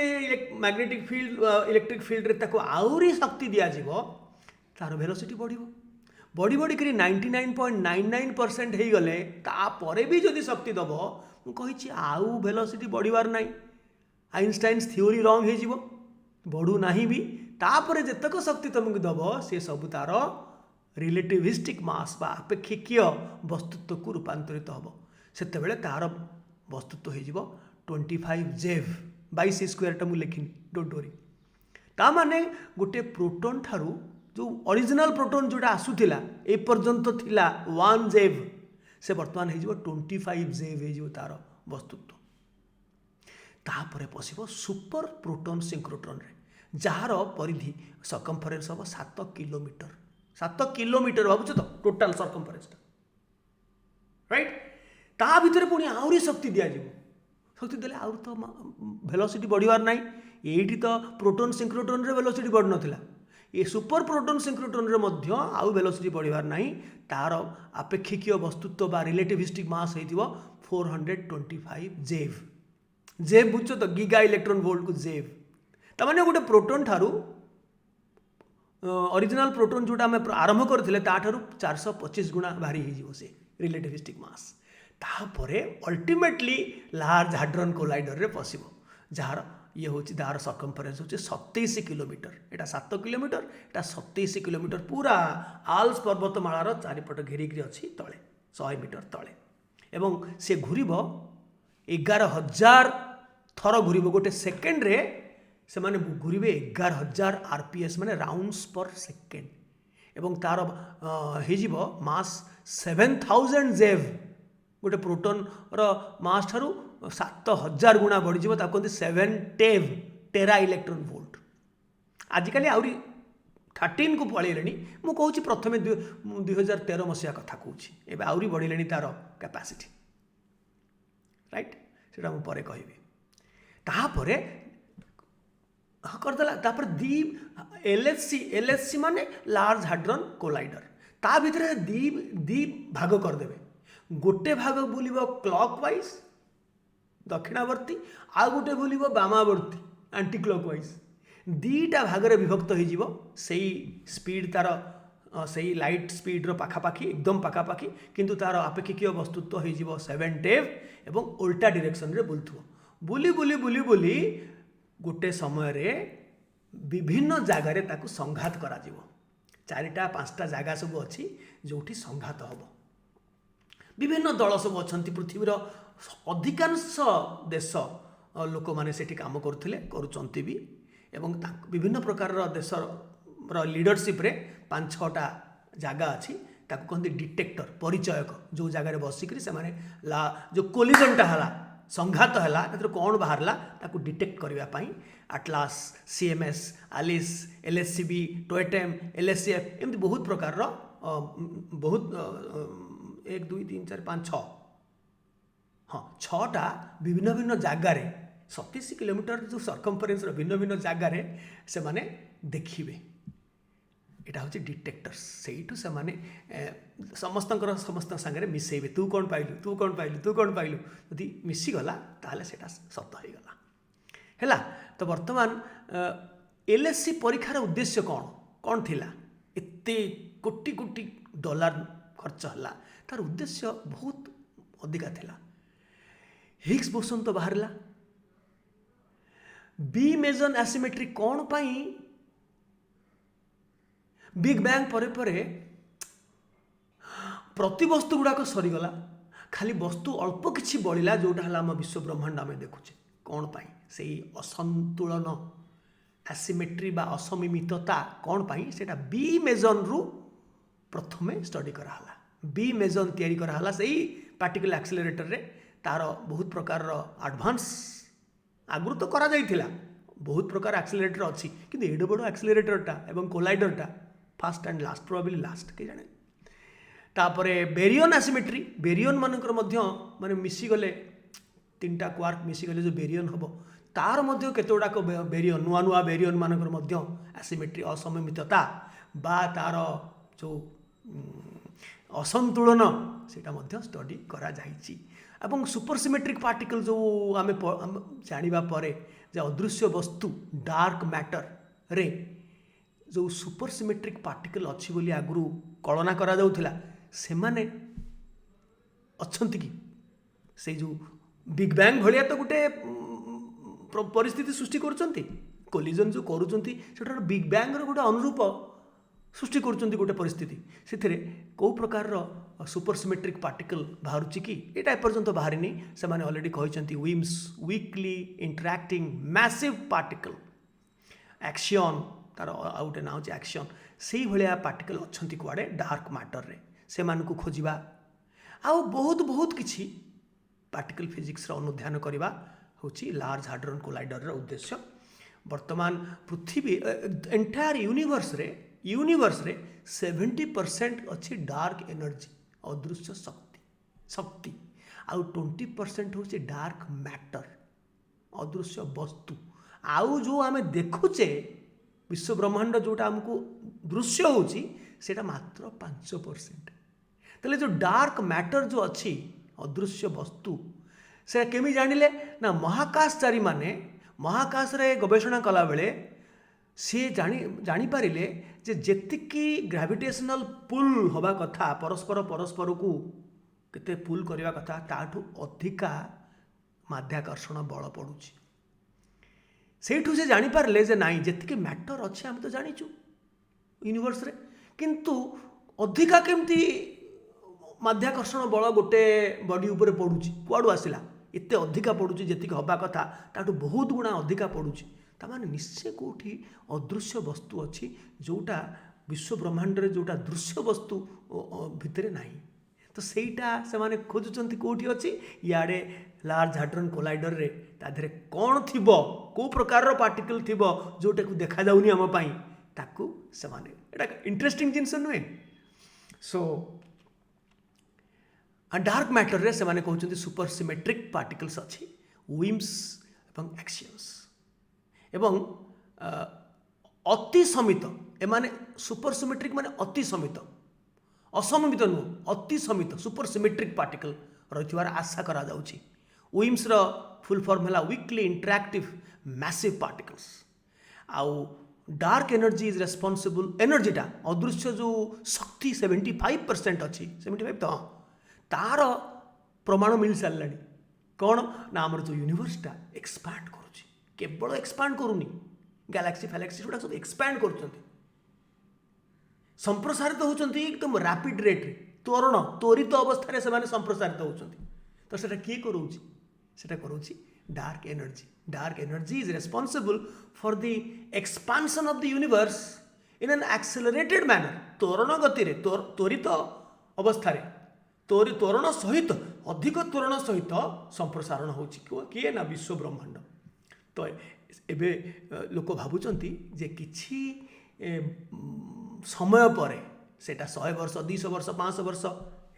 मैग्नेटिक फील्ड इलेक्ट्रिक फील्ड रे ताको आउरी शक्ति दिया जिवो तार वेलोसिटी बढ़िबो बढ़ी बढ़ी करी 99.99% हो गले तापरे भी जदि शक्ति दब मुझे आउ वेलोसिटी बढ़िबार नाई आइनस्टाइन्स थ्योरी रंग हो जिवो बढ़ू नाही भी तापरे जेतक शक्ति तुमको दब से सब तार रिलेटिविस्टिक मास बा अपेक्षिकीय वस्तुत्व को रूपांतरित हम सेतेबेले तार वस्तुत्व हो 25 जेव बाई सी स्क्वायर टा मुझे लिखिनी डोंट वरी ता माने गोटे प्रोटोन ठारू जो ओरिजिनल प्रोटोन जोटा आसूला ए पर्यंत थिला 1 जेव से बर्तमान हो 25 जेव हो तार वस्तुत्व तापरे पशिबो सुपर प्रोटोन सिंक्रोट्रॉन रे जार परिधि सर्कमफरेन्स हम 7 किलोमीटर भावुच तो टोटाल सर्कमफरेन्स राइट ता भितर पुणी आउरी शक्ति दिया शक्ति देले आउर तो वेलोसिटी बढ़िबार नाई एठी तो प्रोटोन सिंक्रोट्रॉन रे वेलोसिटी बढ़ नथिला ये सुपर प्रोटोन सिंक्रोट्रॉन रे मध्य आउ वेलोसिटी बढ़िबार नाई तार अपेक्षिकीय वस्तुत्व बा रिलेटिविस्टिक मास हेतिबो 425 जेव जेव बुझ तो गीगा इलेक्ट्रॉन वोल्ट को जेव तमाने गोटे प्रोटोन ठारू ओरिजिनल प्रोटोन जोटा आम आरंभ करथिले ताठारू 425 गुणा भारी हो से रिलेटिविस्टिक मास तापरे अल्टीमेटली लार्ज हाड्रोन कोलाइडर रे पसिबो जार ये हूँ तार सर्कमफरेन्स हूँ 27 किलोमीटर एटा 7 किलोमीटर एटा 27 किलोमीटर पूरा आल्स पर्वतमालार चारिपट घेरिकी अच्छी तले 100 मीटर तले एवं से घूरब 11,000 थर घूरब गोटे सेकेंड रे से माने घूरबे 11,000 आरपीएस माने राउंड्स पर सेकेंड एवं तार हो मास 7,000 जेव गोटे प्रोटोन मास ठारू 7,000 गुणा बढ़ीज कहते 7 टेव टेरा इलेक्ट्रॉन वोल्ट आजिकल आउरी 13 को पलैले मुझे कहूँ प्रथम 2013 मसीहा कथा कहूँ एवं आउरी बढ़िले तार कैपेसिटी राइट से मुझे कहबी तापरे हाँ करदेला तापर दी एलएचसी माने लार्ज हाड्रोन कोलाइडर ता भितर दी भाग करदेवे गोटे भाग बुलिबो क्लॉकवाइज दक्षिणावर्ती आ गोटे बुलिबो बामावर्ती एंटी क्लॉकवाइज दीटा भागरे विभक्त हो स्पीड तार से लाइट स्पीड रो पाखापाखी एकदम पाखापाखी किंतु तार अपेक्षिकीय वस्तुत्व हो 7 टेव एवं उल्टा डायरेक्शन रे बुलथुव बुली बुली बुली बुली गोटे समय रे विभिन्न जगार ताकू संघात करा जिवो 4टा-5टा जगह सब अच्छी जोठी संघात हम विभिन्न दल सब अच्छा पृथ्वीर अधिकांश देश लोक मैंने से काम करुँच भी एवं विभिन्न प्रकार देश लीडरशिप रे 5-6टा जगह अच्छी ताकू कहते डिटेक्टर परिचयक जो जगार बसिक से जो कोलिजनटा है संघात है कौन बाहरला ताकू डिटेक्ट करने आटलास सीएमएस आलिस एलएससीबी टोएटेम एलएससीएफ एमती बहुत प्रकार बहुत 1 2 3 4 5 6 हाँ 6टा विभिन्न भिन्न जगार किलोमीटर जो सर्कमफरेन्स भिन्न भिन्न जगार से माने देखिए यहाँ हूँ डिटेक्टर्स से माने समस्त सागर मिसेबे तू कौन पाइलु तू कौन पाइलु तू कौन पाइलु यदि मिसीगला ताले सेटा सत हो गला है। तो वर्तमान एलएससी परीक्षार उद्देश्य कौन कौन थिला एते कोटी कोटी डॉलर खर्च हला तार उद्देश्य बहुत अधिका थिला। हिग्स बोसन तो बाहरला बी मेजन एसिमेट्री कौन पाई बिग बैंग परे परे प्रति वस्तु गुड़ाक सरीगला खाली वस्तु अल्प किछि बलिला जोटा हला हम विश्व ब्रह्मांड आम देखुचे कौन पाई से असंतुलन एसिमेट्री बा असमिमितता कौन पाई सेटा बी मेजन रु प्रथमे स्टडी कराला बी मेजन तैयारी कराला से पार्टिकल एक्सेलरेटर रे तार बहुत प्रकार एडवांस आगुरी तो करा जाइथिला बहुत प्रकार एक्सेलरेटर अच्छी किंतु एडो बड़ एक्सेलरेटरटा एवं कोलाइडरटा fast and last probably last के जाने। तापरे बेरियन एसिमेट्री बेरियन मानकर मध्य माने मिसीगले तीनटा क्वार्क मिसीगले जो बेरियन हम तार मध्य केते गुड़ाक बेरियन नुआ नुआ बेरियन मानकर मध्य एसिमेट्री असममितता बा तार जो असंतुलन सेटा मध्य स्टडी करा जाइछि। एवं सुपरसिमेट्रिक पार्टिकल जो आम जानिबा परे जे अदृश्य वस्तु डार्क मैटर रे जो सुपरसिमेट्रिक पार्टिकल अच्छी बोली आगु कलना करा जाउथिला से माने अछंती कि से जो बिग बैंग भलिया तो गोटे परिस्थिति सृष्टि करुचंती कोलिजन जो करुचंती सेटा बिग बैंग रो गोटे अनुरूप सृष्टि करुचंती गोटे परिस्थिति से कौ प्रकार सुपरसिमेट्रिक पार्टिकल बाहरुची कि एटा एपर्यंत बाहरिनी से माने ऑलरेडी कहते WIMPs weakly interacting massive particle action तार आउटे ना होची एक्शन से भलिया पार्टिकल अच्छंती कुआडे डार्क मैटर रे से मानकु खोजिबा आउ बहुत बहुत किछि पार्टिकल फिजिक्स रो अनुध्यान करिबा होची लार्ज हाड्रन कोलाइडर रो उद्देश्य। वर्तमान पृथ्वी एंटायर यूनिवर्स रे 70% अच्छी डार्क एनर्जी अदृश्य शक्ति आउ 20% होची डार्क मैटर अदृश्य वस्तु आउ जो आम देखुचे विश्व ब्रह्मांड जोटा हमको दृश्य होची सेटा मात्र 5%। तले जो डार्क मैटर जो अच्छी अदृश्य वस्तु से केमी जानिले ना महाकाशचारी माने महाकाश रे गवेषणा कला बेले सी जानी पारिले जे जेतिकी ग्रेविटेशनल पुल हवा कथा परस्पर को केते पुल करवा कथा ताठू अधिका माध्याकर्षण बल पड़ुची सेठू से जानी पारले जे नाई जेतिकी मैटर अच्छे हम तो जानिचु यूनिवर्स रे किंतु अधिका केमती माध्याकर्षण बल गोटे बॉडी ऊपर पड़ुची कुआडू आसिला एते अधिका पड़ुची जेतिकी हवा कथा ताठू बहुत गुणा अधिका पड़ुची तामाने निश्चय कोठी अदृश्य वस्तु अच्छी जोटा विश्व ब्रह्मांड रे जोटा दृश्य वस्तु भितरे नाही तो सेटा से माने खोजुचंती कोठी अच्छी याडे लार्ज हाड्रन कोलाइडर रे ताधरे कौन थिबो को प्रकार रो पार्टिकल थिबो जोटा को देखा जाउनी हम पई ताकू से माने एटा इंटरेस्टिंग जिंस नुए। सो डार्क मैटर रे से माने कहउचंती सुपरसिमेट्रिक पार्टिकल्स अच्छी विम्स एवं एक्सियंस एवं अति समित एमाने सुपरसिमेट्रिक माने अति समित असममित नुह अति समित सुपरसिमेट्रिक पार्टिकल रहिथिबार आशा करा जाउची। विम्स रो फुल फॉर्म है वीकली इंटरैक्टिव मैसिव पार्टिकल्स आउ डार्क एनर्जी इज रेस्पॉन्सिबल एनर्जीटा अदृश्य जो शक्ति 75% अच्छी 75 तो तार प्रमाण मिल सारे कौन ना आमर जो यूनिवर्सटा एक्सपांड करुची केवल एक्सपांड करूनी गैलेक्सी फैलेक्सी जोड़ा सब एक्सपांड कर संप्रसारित होती एकदम रैपिड रेट त्वरित अवस्था से संप्रसारित होती तो सेटा किए करोची सेटा करोची dark energy is responsible for the expansion of the universe in an accelerated manner त्वरण गति रे त्वरित अवस्था रे त्वरण सहित अधिक त्वरण सहित संप्रसारण होची किए ना विश्व ब्रह्मांड। तो एबे लोक भावुचंती जे किछि समय पर सेटा 100 वर्ष 200 वर्ष 500 वर्ष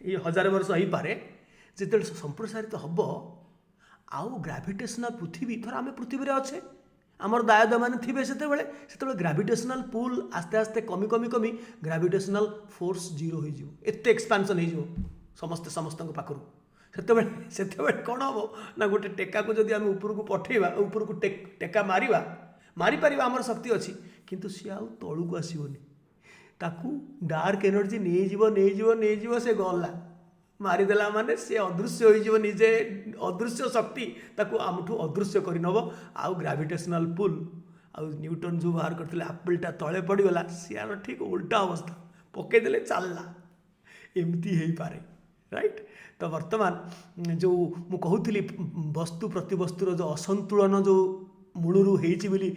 ये 1000 वर्ष हो पारे जिते संप्रसारित हम आउ ग्राविटेशनल पृथ्वी थोड़ा आम पृथ्वी अच्छे आमर दायद मैंने थे से ग्राविटेशनल पुल आस्ते आस्ते कमी कमी कमी ग्राविटेशनल फोर्स जीरो होते एक्सपांशन हो समस्ते समस्त पाखु से कौन हम ना गोटे टेका को जब आम उपरक पठेवा उपरक टेका मारिपर आमर शक्ति अच्छी किंतु सी आउ तलू को आसबनी ताकू डार्क एनर्जी नहीं से गला मारिदेला माने से अदृश्य हो निजे अदृश्य शक्ति ताकू आमठू अदृश्य करनब आउ ग्राविटेशनल पुल आउ न्यूटन जो बाहर करते आपिलटा तले पड़गला सियार ठीक उल्टा अवस्था पकईदे चलला एमती हो पारे राइट। तो वर्तमान जो मु कहूली वस्तु प्रतिवस्तुर जो असंतुलन जो मूलरू होती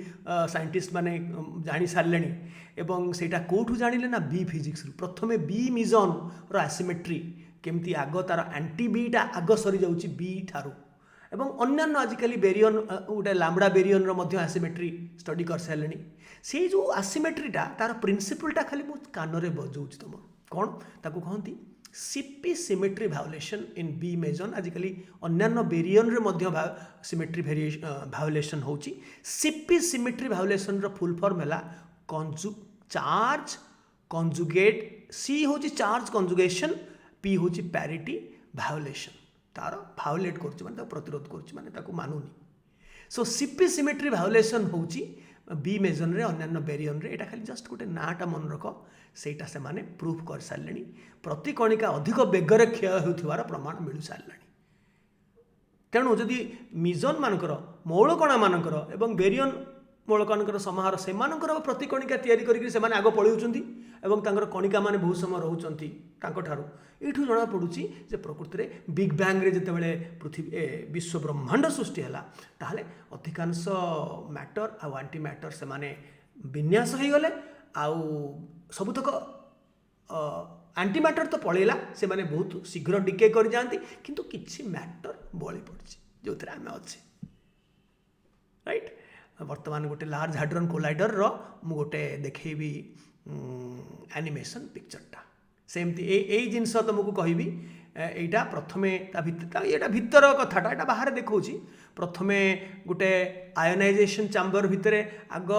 साइंटिस्ट माने जानी सारे एवं सेटा कौटू जानिले ना बी फिजिक्स प्रथमे बी मिजन रो एसिमेट्री केमती आग तार एंटी बीटा आग सरी जाउची बी ठारू एवं अन्यान्य आजिकली बेरियन गोटे लाम्बडा बेरियन एसिमेट्री स्टडी कर सारे से जो एसिमेट्रीटा तार प्रिंसिपलटा खाली मु कान रे बजाऊँ तुम कौन ताकू कहती सीपी सिमेट्री भायोलेशन इन बी मेजन आजिकली अन्यान्य बेरियन रे सिमेट्री भायोलेशन होची सीपी सिमेट्री भायोलेशन रो फुल फॉर्म है चार्ज कंजुगेट सी होची चार्ज कंजुगेशन पी होची पैरिटी भायोलेशन तार भायोलेट कर माने प्रतिरोध कर मानुनी सो सीपी सिमेट्री भायोलेशन होची बी मेजन रे अन्यान्य बेरियन रे एटा खाली जस्ट गोटे नाटा मन रख सेटा से माने प्रूफ कर सारे प्रति कणिका अधिक बेगरे क्षय होथिबार प्रमाण मिलु सारे तेणु जदि मिजन मानकर मौलकणा मानकर एवं बेरियन मौलकणकर समाहार से प्रति कणिका तैयारी करके से आग पलाउछंती एवं तांकर कणिका माने बहुत समय रोचंती तांको ठारू एठू जना पड़ुची जे प्रकृति रे बिग बैंग रे जेतेबेले पृथ्वी विश्व ब्रह्मांड सृष्टि हैला ताहले अधिकांश मैटर आ एंटी मैटर से माने विन्यास हो गले आउ सबुतक एंटी मैटर तो पळेला से माने बहुत शीघ्र डिके कर जांती किंतु किछि मैटर बळी पड़छि जोतरे आमे अछि राइट। वर्तमान गोटे लार्ज हाड्रन कोलाइडर रो मु गोटे देखेबी एनिमेशन पिक्चरटा सेमती ए जिनस तुमको कहबी एटा प्रथमे एटा भितर कथाटा एटा बाहर देखौछि प्रथमे गोटे आयोनाइजेशन चैम्बर भितर आग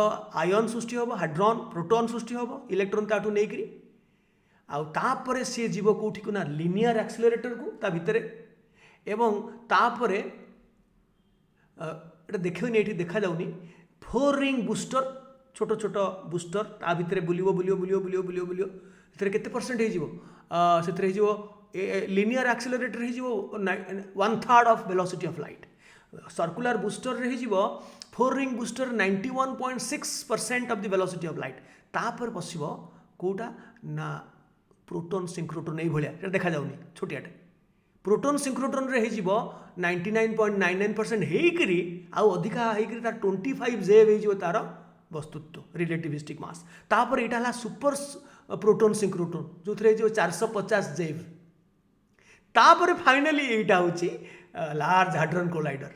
आयन सृष्टि होबो हाइड्रोन प्रोटॉन सृष्टि होबो इलेक्ट्रॉन ताठू नै करी आउ तापरे से जीव कोठी को ना लिनियर एक्सेलरेटर को ता भितर एवं तापरे एटा देखियोनी एठी देखा जाउनी 4 रिंग बूस्टर छोट छोट बूस्टर ता भितर बुलियो बुलियो बुलियो बुलियो बुलियो बुलियो एथरे केते परसेंट हे जीवो सेथरे जीवो लिनियर एक्सेलरेटर हे जीवो 1/3 of velocity of light circular booster रे हे जीवो 4 ring booster 91.6% of the velocity of light तापर बसिबो कोटा ना प्रोटॉन सिंक्रोट्रॉन नहीं भलिया देखा जाउनी छोटियाटे प्रोटॉन सिंक्रोट्रॉन रे हे जीवो 99.99% हेकरी आउ अधिका हेकरी तार 25 जेव हे जीवो तार वस्तुत्व रिलेटिविस्टिक मास तापर एटा ला सुपर प्रोटॉन सिंक्रोट्रॉन जो थे जो 450 जेव तापर फाइनली एटा होची large hadron collider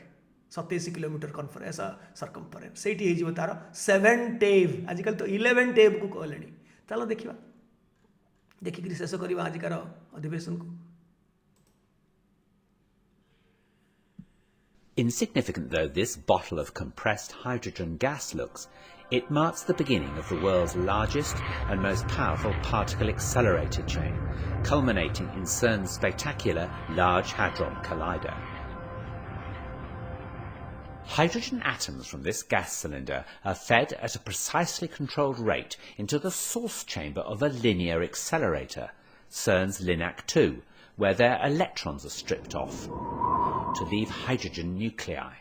27 kilometre conference circumference सेठी हे जीवो तार 7 टेव आजकल तो 11 टेव को कहलेनी चलो देखिबा देखिकरी शेष करबा आजिकार अधिवेशन को। Insignificant though this bottle of compressed hydrogen gas looks, it marks the beginning of the world's largest and most powerful particle accelerator chain, culminating in CERN's spectacular Large Hadron Collider. Hydrogen atoms from this gas cylinder are fed at a precisely controlled rate into the source chamber of a linear accelerator, CERN's LINAC-2, where their electrons are stripped off to leave hydrogen nuclei.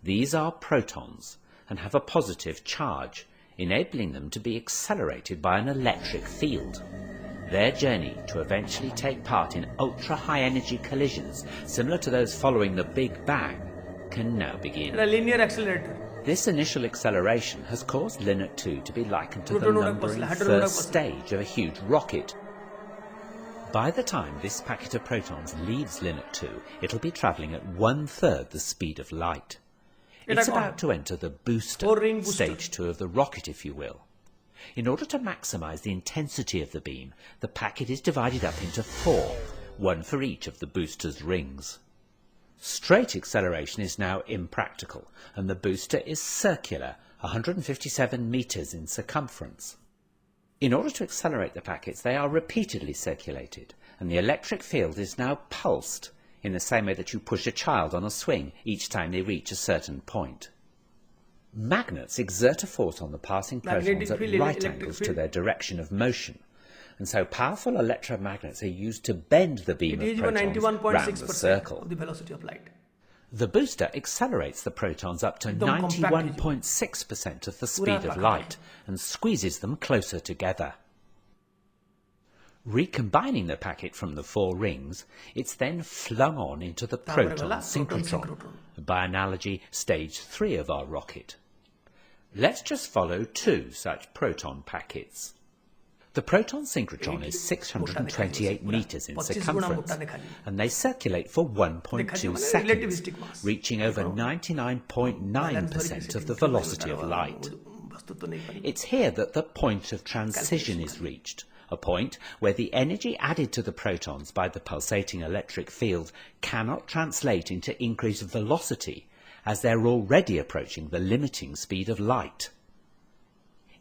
These are protons and have a positive charge, enabling them to be accelerated by an electric field. Their journey to eventually take part in ultra-high energy collisions similar to those following the Big Bang can now begin. A linear accelerator. This initial acceleration has caused LINAC-2 to be likened to the lumbering first stage of a huge rocket. By the time this packet of protons leaves LINAC-2, it'll be travelling at 1/3 the speed of light. It's about to enter the booster, stage 2 of the rocket, if you will. In order to maximise the intensity of the beam, the packet is divided up into 4, one for each of the booster's rings. Straight acceleration is now impractical, and the booster is circular, 157 metres in circumference. In order to accelerate the packets, they are repeatedly circulated, and the electric field is now pulsed, in the same way that you push a child on a swing each time they reach a certain point. Magnets exert a force on the passing protons at right angles to their direction of motion, and so powerful electromagnets are used to bend the beam It is of even protons round the 91.6% circle. of the velocity of light. The booster accelerates the protons up to एकदम compact 91.6% of the speed of light and squeezes them closer together. Recombining the packet from the 4 rings, it's then flung on into the proton synchrotron, by analogy stage 3 of our rocket. Let's just follow 2 such proton packets. The proton synchrotron is 628 metres in circumference, and they circulate for 1.2 seconds, reaching over 99.9% of the velocity of light. It's here that the point of transition is reached, a point where the energy added to the protons by the pulsating electric field cannot translate into increased velocity, as they're already approaching the limiting speed of light.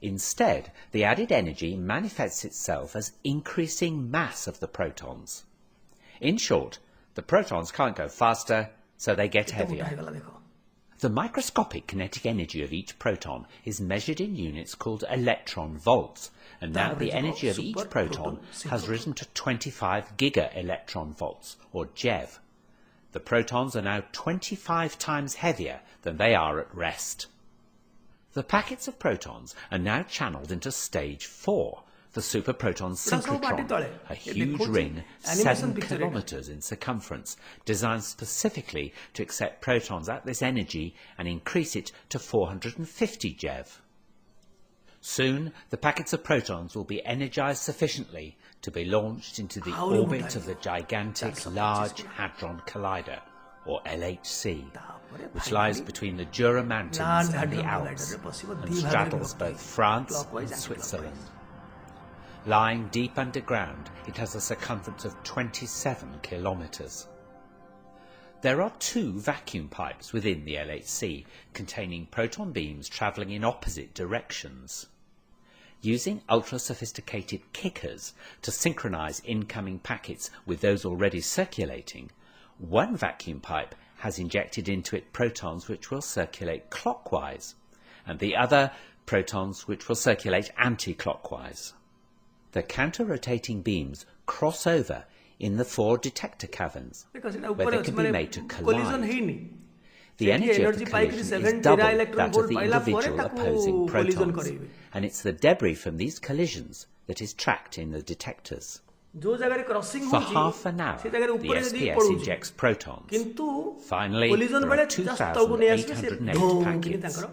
Instead, the added energy manifests itself as increasing mass of the protons. In short, the protons can't go faster, so they get heavier. The microscopic kinetic energy of each proton is measured in units called electron volts, and now the energy of each proton has risen to 25 giga-electron volts, or GeV. The protons are now 25 times heavier than they are at rest. The packets of protons are now channeled into stage 4, the superproton synchrotron, a huge ring 7 kilometers in circumference, designed specifically to accept protons at this energy and increase it to 450 GeV. Soon, the packets of protons will be energized sufficiently to be launched into the orbit of the gigantic Large Hadron Collider, or LHC, which lies between the Jura Mountains and the Alps, and straddles both France and Switzerland. Lying deep underground, it has a circumference of 27 kilometers. There are 2 vacuum pipes within the LHC containing proton beams traveling in opposite directions. Using ultra-sophisticated kickers to synchronize incoming packets with those already circulating, one vacuum pipe has injected into it protons which will circulate clockwise, and the other protons which will circulate anti-clockwise. The counter-rotating beams cross over in the 4 detector caverns, where they can be made to collide. The energy of the collision is double that of the individual opposing protons, and it's the debris from these collisions that is tracked in the detectors. For half an hour, the SPS injects protons. Finally, there are 2,808 packets.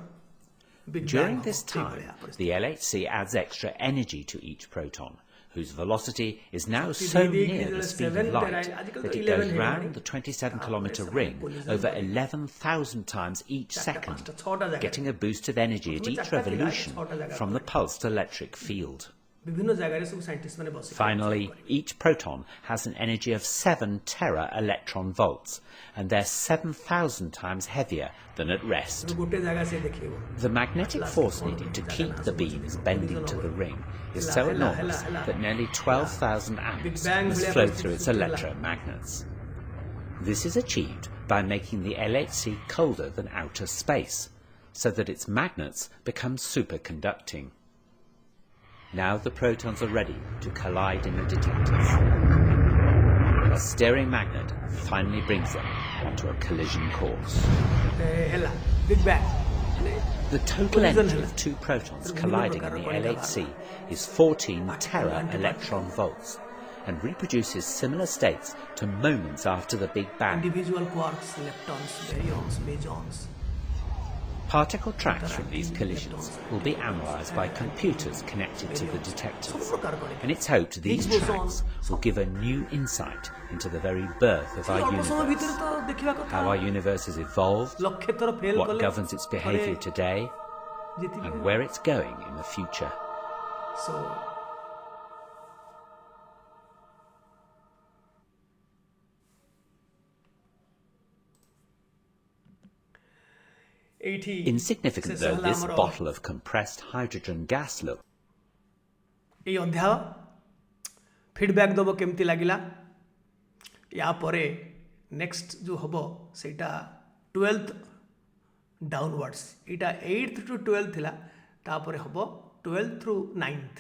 During this time, the LHC adds extra energy to each proton, whose velocity is now so near the speed of light that it goes round the 27-kilometer ring over 11,000 times each second, getting a boost of energy at each revolution from the pulsed electric field. Finally, each proton has an energy of 7 tera electron volts, and they're 7,000 times heavier than at rest. The magnetic force needed to keep the beams bending to the ring is so enormous that nearly 12,000 amps must flow through its electromagnets. This is achieved by making the LHC colder than outer space, so that its magnets become superconducting. Now the protons are ready to collide in the detectors. A steering magnet finally brings them onto a collision course. Big Bang. The total energy of 2 protons colliding in the LHC is 14 tera electron volts, and reproduces similar states to moments after the Big Bang. Individual quarks, leptons, baryons, mesons. Particle tracks from these collisions will be analysed by computers connected to the detectors, and it's hoped these tracks will give a new insight into the very birth of our universe, how our universe has evolved, what governs its behaviour today, and where it's going in the future. So ଏଇଠି Insignificant ଶେଷ though ହେଲା this ଆମର bottle of compressed hydrogen gas looked, ଏଇ ଅଧ୍ୟାୟ feedback ଦେବ କେମିତି ଲାଗିଲା। ୟା ପରେ next ଯେଉଁ ହେବ ସେଇଟା 12th ଡାଉନୱାର୍ଡ଼ସ୍, ଏଇଟା 8th to 12th ଥିଲା, ତାପରେ ହେବ 12th through 9th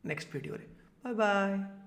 ନେକ୍ସଟ ଭିଡ଼ିଓରେ। Bye bye.